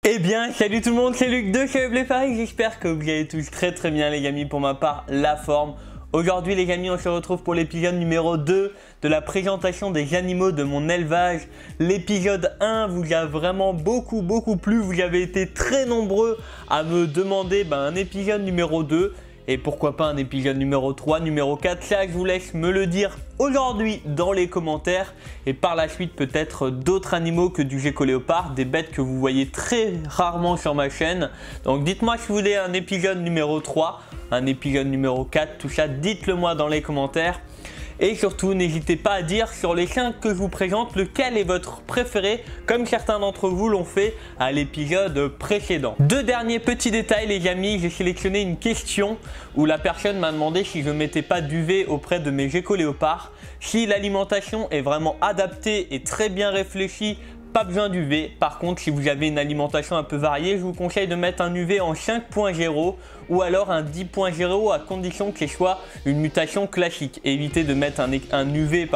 Eh bien, salut tout le monde, c'est Luc de chez Paris, j'espère que vous allez tous très bien les amis, pour ma part, la forme. Aujourd'hui les amis, on se retrouve pour l'épisode numéro 2 de la présentation des animaux de mon élevage. L'épisode 1 vous a vraiment beaucoup plu, vous avez été très nombreux à me demander un épisode numéro 2. Et pourquoi pas un épisode numéro 3, numéro 4, ça je vous laisse me le dire aujourd'hui dans les commentaires. Et par la suite peut-être d'autres animaux que du gecko léopard, des bêtes que vous voyez très rarement sur ma chaîne. Donc dites-moi si vous voulez un épisode numéro 3, un épisode numéro 4, tout ça, dites-le moi dans les commentaires. Et surtout, n'hésitez pas à dire sur les 5 que je vous présente lequel est votre préféré, comme certains d'entre vous l'ont fait à l'épisode précédent. Deux derniers petits détails les amis, j'ai sélectionné une question où la personne m'a demandé si je ne mettais pas d'UV auprès de mes geckos léopards. Si l'alimentation est vraiment adaptée et très bien réfléchie, pas besoin d'UV. Par contre, si vous avez une alimentation un peu variée, je vous conseille de mettre un UV en 5.0 ou alors un 10.0 à condition que ce soit une mutation classique. Évitez de mettre un UV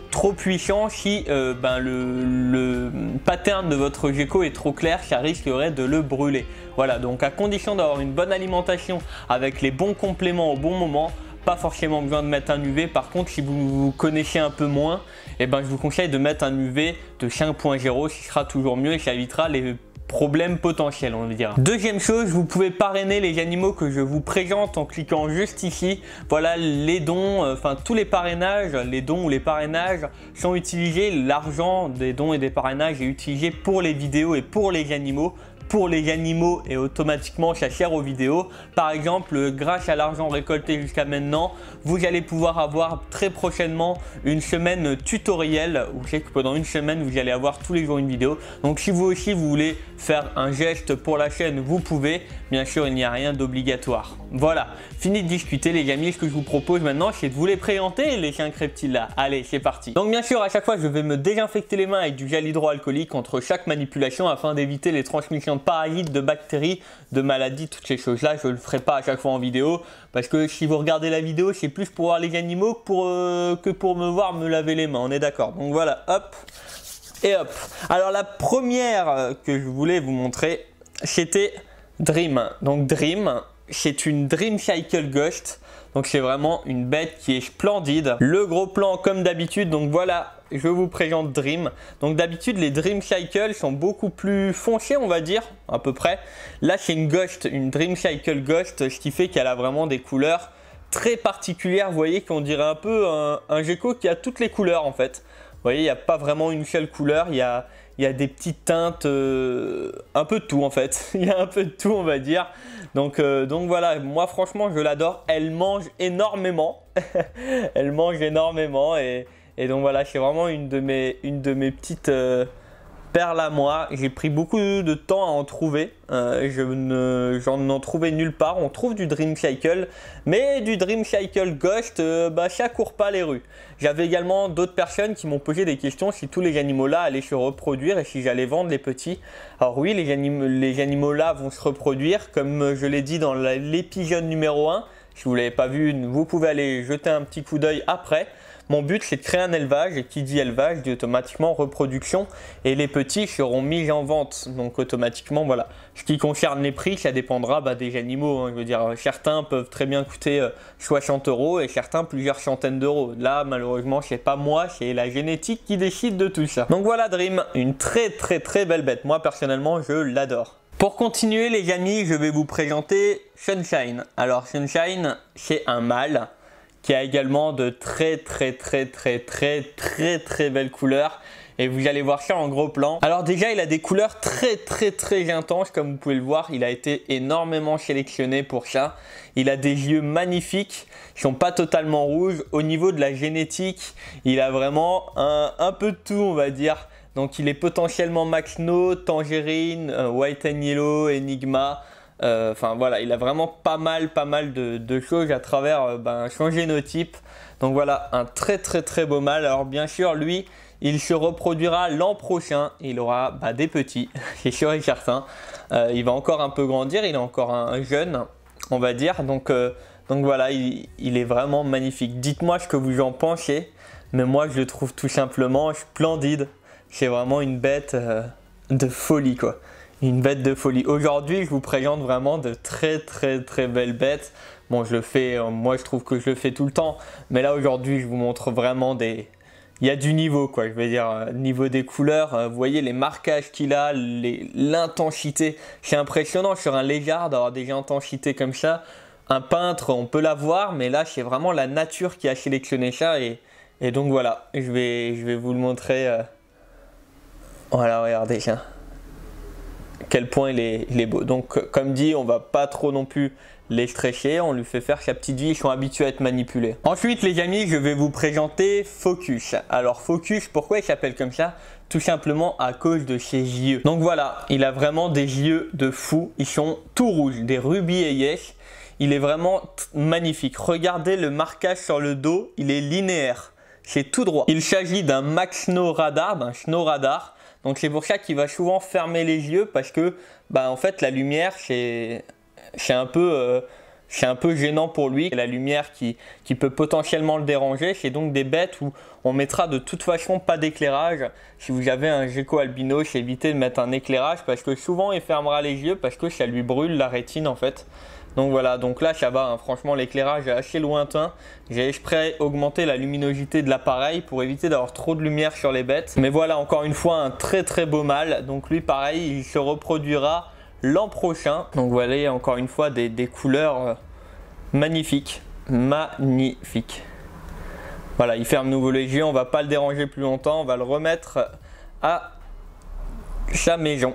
trop puissant si le pattern de votre gecko est trop clair, ça risquerait de le brûler. Voilà, donc à condition d'avoir une bonne alimentation avec les bons compléments au bon moment, pas forcément besoin de mettre un UV. Par contre, si vous vous connaissez un peu moins, je vous conseille de mettre un UV de 5.0, ce sera toujours mieux et ça évitera les problèmes potentiels, on va dire. Deuxième chose, vous pouvez parrainer les animaux que je vous présente en cliquant juste ici. Voilà, les dons, tous les parrainages, les dons ou les parrainages sont utilisés. L'argent des dons et des parrainages est utilisé pour les vidéos et pour les animaux. Pour les animaux et automatiquement ça sert aux vidéos. Par exemple, grâce à l'argent récolté jusqu'à maintenant, vous allez pouvoir avoir très prochainement une semaine tutoriel où c'est que pendant une semaine vous allez avoir tous les jours une vidéo. Donc si vous aussi vous voulez faire un geste pour la chaîne, vous pouvez. Bien sûr, il n'y a rien d'obligatoire. Voilà, fini de discuter les amis. Ce que je vous propose maintenant, c'est de vous les présenter les 5 reptiles là. Allez, c'est parti. Donc bien sûr, à chaque fois je vais me désinfecter les mains avec du gel hydroalcoolique entre chaque manipulation afin d'éviter les transmissions de parasites, de bactéries, de maladies, toutes ces choses là. Je ne le ferai pas à chaque fois en vidéo parce que si vous regardez la vidéo, c'est plus pour voir les animaux que pour me voir me laver les mains, on est d'accord. Donc voilà, hop et hop. Alors la première que je voulais vous montrer, c'était Dream. Donc Dream, c'est une Dream Cycle Ghost. Donc c'est vraiment une bête qui est splendide. Le gros plan comme d'habitude. Donc voilà, je vous présente Dream. Donc d'habitude les Dream Cycle sont beaucoup plus foncés, on va dire, à peu près. Là c'est une Ghost, une Dream Cycle Ghost, ce qui fait qu'elle a vraiment des couleurs très particulières. Vous voyez qu'on dirait un peu un gecko qui a toutes les couleurs en fait. Vous voyez, il n'y a pas vraiment une seule couleur, il y a des petites teintes, un peu de tout en fait. Il y a un peu de tout, on va dire. Donc voilà, moi franchement je l'adore. Elle mange énormément. Elle mange énormément et donc voilà, c'est vraiment une de mes petites perles à moi. J'ai pris beaucoup de temps à en trouver. J'en n'en trouvais nulle part. On trouve du Dream Cycle, mais du Dream Cycle Ghost, ça court pas les rues. J'avais également d'autres personnes qui m'ont posé des questions si tous les animaux là allaient se reproduire et si j'allais vendre les petits. Alors oui, les animaux là vont se reproduire, comme je l'ai dit dans l'épisode numéro 1. Si vous ne l'avez pas vu, vous pouvez aller jeter un petit coup d'œil après. Mon but, c'est de créer un élevage et qui dit élevage dit automatiquement reproduction et les petits seront mis en vente. Donc automatiquement, voilà. Ce qui concerne les prix, ça dépendra des animaux. Je veux dire, certains peuvent très bien coûter 60 € et certains plusieurs centaines d'euros. Là, malheureusement, c'est pas moi, c'est la génétique qui décide de tout ça. Donc voilà Dream, une très belle bête. Moi, personnellement, je l'adore. Pour continuer les amis, je vais vous présenter Sunshine. Alors Sunshine, c'est un mâle qui a également de très belles couleurs et vous allez voir ça en gros plan. Alors déjà il a des couleurs très intenses comme vous pouvez le voir, il a été énormément sélectionné pour ça. Il a des yeux magnifiques, ils sont pas totalement rouges. Au niveau de la génétique, il a vraiment un peu de tout on va dire. Donc il est potentiellement Maxno, Tangerine, White and Yellow, Enigma. Voilà, il a vraiment pas mal de choses à travers son génotype. Donc voilà, un très beau mâle. Alors bien sûr, lui, il se reproduira l'an prochain. Il aura des petits, c'est sûr et certain. Il va encore un peu grandir, il est encore un jeune, on va dire. Donc voilà, il est vraiment magnifique. Dites-moi ce que vous en pensez. Mais moi, je le trouve tout simplement splendide. C'est vraiment une bête de folie, quoi. une bête de folie. Aujourd'hui, je vous présente vraiment de très belles bêtes. Bon, je le fais, moi je trouve que je le fais tout le temps, mais là aujourd'hui, je vous montre vraiment des... Il y a du niveau, quoi, je veux dire, niveau des couleurs, vous voyez les marquages qu'il a, l'intensité. C'est impressionnant sur un lézard d'avoir des intensités comme ça. Un peintre, on peut l'avoir, mais là, c'est vraiment la nature qui a sélectionné ça. Et donc voilà, je vais vous le montrer. Voilà, regardez, tiens. Quel point il est beau. Donc, comme dit, on va pas trop non plus les stresser, on lui fait faire sa petite vie, ils sont habitués à être manipulés. Ensuite les amis, je vais vous présenter Focus. Alors Focus, pourquoi il s'appelle comme ça? Tout simplement à cause de ses yeux. Donc voilà, il a vraiment des yeux de fou, ils sont tout rouges, des rubis et yes. Il est vraiment magnifique. Regardez le marquage sur le dos, il est linéaire, c'est tout droit. Il s'agit d'un Max Snow Radar, d'un Snow Radar. Donc c'est pour ça qu'il va souvent fermer les yeux parce que en fait la lumière c'est un peu gênant pour lui. La lumière qui peut potentiellement le déranger, c'est donc des bêtes où on mettra de toute façon pas d'éclairage. Si vous avez un gecko albinos, évitez de mettre un éclairage parce que souvent il fermera les yeux parce que ça lui brûle la rétine en fait. Donc voilà, donc là ça va, hein. Franchement l'éclairage est assez lointain. J'ai exprès augmenté la luminosité de l'appareil pour éviter d'avoir trop de lumière sur les bêtes. Mais voilà, encore une fois, un très beau mâle. Donc lui pareil, il se reproduira l'an prochain. Donc voilà, encore une fois des couleurs magnifiques. Magnifiques. Voilà, il ferme nouveau les yeux, on va pas le déranger plus longtemps, on va le remettre à sa maison.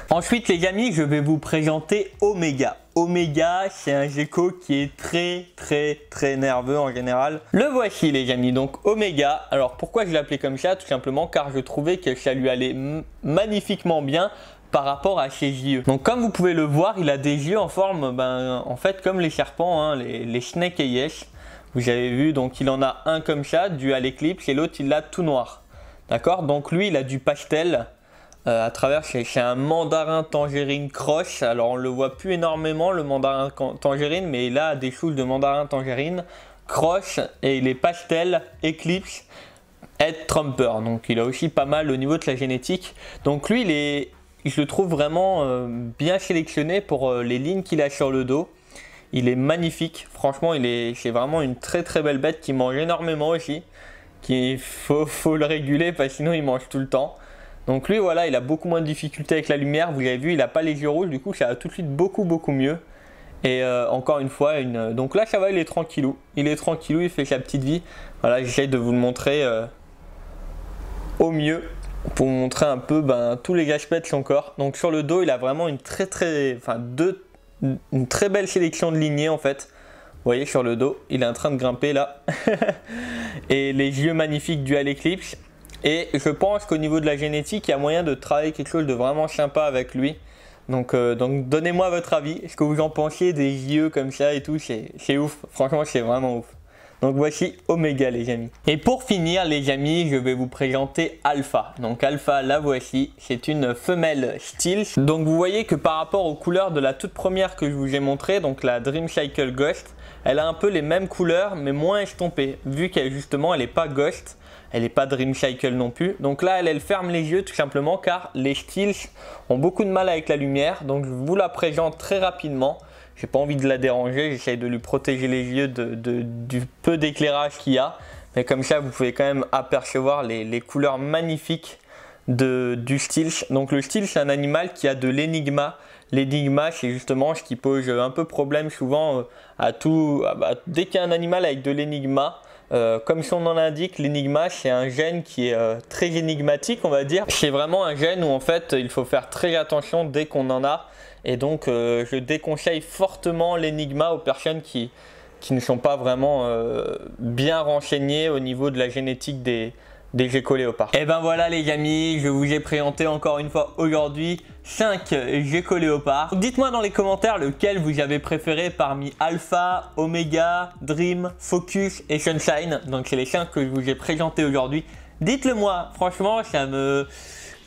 Ensuite les amis, je vais vous présenter Omega. Omega, c'est un gecko qui est très nerveux en général. Le voici les amis, donc Omega. Alors pourquoi je l'ai appelé comme ça? Tout simplement car je trouvais que ça lui allait magnifiquement bien par rapport à ses yeux. Donc comme vous pouvez le voir, il a des yeux en forme, en fait comme les serpents, hein, les snake eyes. Vous avez vu, donc il en a un comme ça, dû à l'éclipse, et l'autre il l'a tout noir. D'accord? Donc lui il a du pastel. À travers, c'est un mandarin tangerine croche. Alors on le voit plus énormément le mandarin tangerine, mais il a des souches de mandarin tangerine croche et il est pastel, éclipse, head trumper. Donc il a aussi pas mal au niveau de la génétique. Donc lui je le trouve vraiment bien sélectionné pour les lignes qu'il a sur le dos. Il est magnifique, franchement c'est vraiment une très belle bête qui mange énormément aussi. Il faut le réguler parce que sinon il mange tout le temps. Donc lui voilà, il a beaucoup moins de difficultés avec la lumière, vous avez vu, il n'a pas les yeux rouges, du coup ça va tout de suite beaucoup mieux. Et encore une fois, donc là ça va, il est tranquillou, il fait sa petite vie. Voilà, j'essaye de vous le montrer au mieux pour vous montrer un peu tous les aspects de son corps. Donc sur le dos, il a vraiment une très belle sélection de lignées en fait. Vous voyez sur le dos, il est en train de grimper là. Et les yeux magnifiques dus à l'éclipse. Et je pense qu'au niveau de la génétique, il y a moyen de travailler quelque chose de vraiment sympa avec lui. Donc donnez-moi votre avis. Est-ce que vous en pensiez des yeux comme ça et tout? C'est ouf. Franchement, c'est vraiment ouf. Donc voici Omega les amis. Et pour finir les amis, je vais vous présenter Alpha. Donc Alpha, la voici. C'est une femelle style. Donc vous voyez que par rapport aux couleurs de la toute première que je vous ai montré, donc la Dream Cycle Ghost, elle a un peu les mêmes couleurs mais moins estompées. Vu qu'elle justement, elle n'est pas Ghost. Elle n'est pas Dream Cycle non plus. Donc là, elle ferme les yeux tout simplement car les styles ont beaucoup de mal avec la lumière. Donc je vous la présente très rapidement. J'ai pas envie de la déranger. J'essaye de lui protéger les yeux du peu d'éclairage qu'il y a. Mais comme ça, vous pouvez quand même apercevoir les couleurs magnifiques du Stilch. Donc le Stilch, c'est un animal qui a de l'énigma. L'énigma, c'est justement ce qui pose un peu problème souvent dès qu'il y a un animal avec de l'énigma. Comme son nom l'indique, l'énigma c'est un gène qui est très énigmatique on va dire. C'est vraiment un gène où en fait il faut faire très attention dès qu'on en a. Et donc je déconseille fortement l'énigma aux personnes qui ne sont pas vraiment bien renseignées au niveau de la génétique des geckos léopards. Et ben voilà les amis, je vous ai présenté encore une fois aujourd'hui 5 geckos léopards. Dites-moi dans les commentaires lequel vous avez préféré parmi Alpha, Omega, Dream, Focus et Sunshine. Donc c'est les 5 que je vous ai présentés aujourd'hui. Dites-le moi, franchement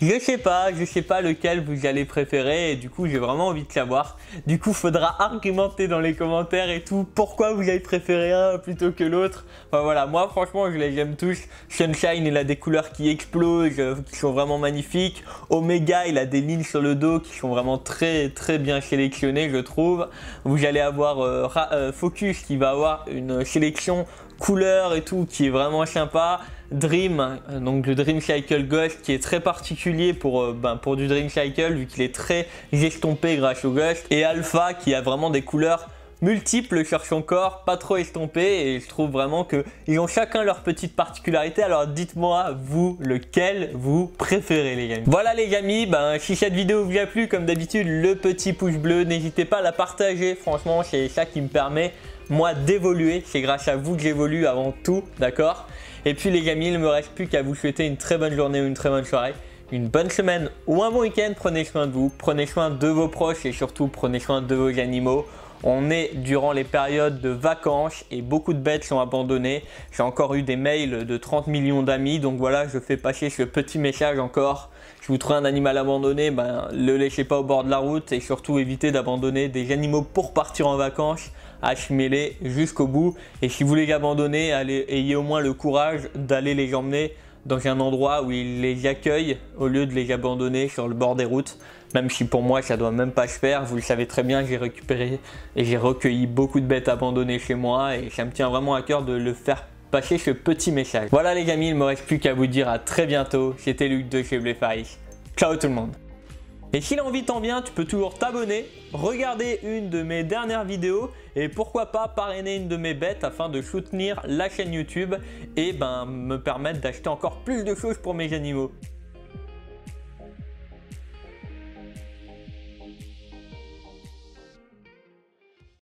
Je sais pas lequel vous allez préférer et du coup j'ai vraiment envie de savoir. Du coup faudra argumenter dans les commentaires et tout, pourquoi vous avez préféré un plutôt que l'autre. Enfin voilà, moi franchement je les aime tous. Sunshine il a des couleurs qui explosent, qui sont vraiment magnifiques. Omega il a des lignes sur le dos qui sont vraiment très bien sélectionnées je trouve. Vous allez avoir Focus qui va avoir une sélection couleurs et tout qui est vraiment sympa. Dream, donc le Dream Cycle Ghost qui est très particulier pour du Dream Cycle vu qu'il est très estompé grâce au Ghost. Et Alpha qui a vraiment des couleurs multiples sur son corps, pas trop estompées, et je trouve vraiment qu'ils ont chacun leur petite particularité. Alors dites-moi vous lequel vous préférez les amis. Voilà les amis, si cette vidéo vous a plu, comme d'habitude le petit pouce bleu, n'hésitez pas à la partager, franchement c'est ça qui me permet moi d'évoluer, c'est grâce à vous que j'évolue avant tout, d'accord? Et puis les amis, il ne me reste plus qu'à vous souhaiter une très bonne journée ou une très bonne soirée, une bonne semaine ou un bon week-end. Prenez soin de vous, prenez soin de vos proches et surtout prenez soin de vos animaux. On est durant les périodes de vacances et beaucoup de bêtes sont abandonnées. J'ai encore eu des mails de 30 millions d'amis, donc voilà, je fais passer ce petit message encore. Si vous trouvez un animal abandonné, le laissez pas au bord de la route et surtout évitez d'abandonner des animaux pour partir en vacances. Assumez-les jusqu'au bout et si vous les abandonnez, ayez au moins le courage d'aller les emmener dans un endroit où ils les accueillent au lieu de les abandonner sur le bord des routes. Même si pour moi ça doit même pas se faire, vous le savez très bien, j'ai récupéré et j'ai recueilli beaucoup de bêtes abandonnées chez moi et ça me tient vraiment à cœur de le faire passer ce petit message. Voilà les amis, il ne me reste plus qu'à vous dire à très bientôt. C'était Luc de chez Bléfaris. Ciao tout le monde. Et si l'envie t'en vient, tu peux toujours t'abonner, regarder une de mes dernières vidéos et pourquoi pas parrainer une de mes bêtes afin de soutenir la chaîne YouTube et me permettre d'acheter encore plus de choses pour mes animaux.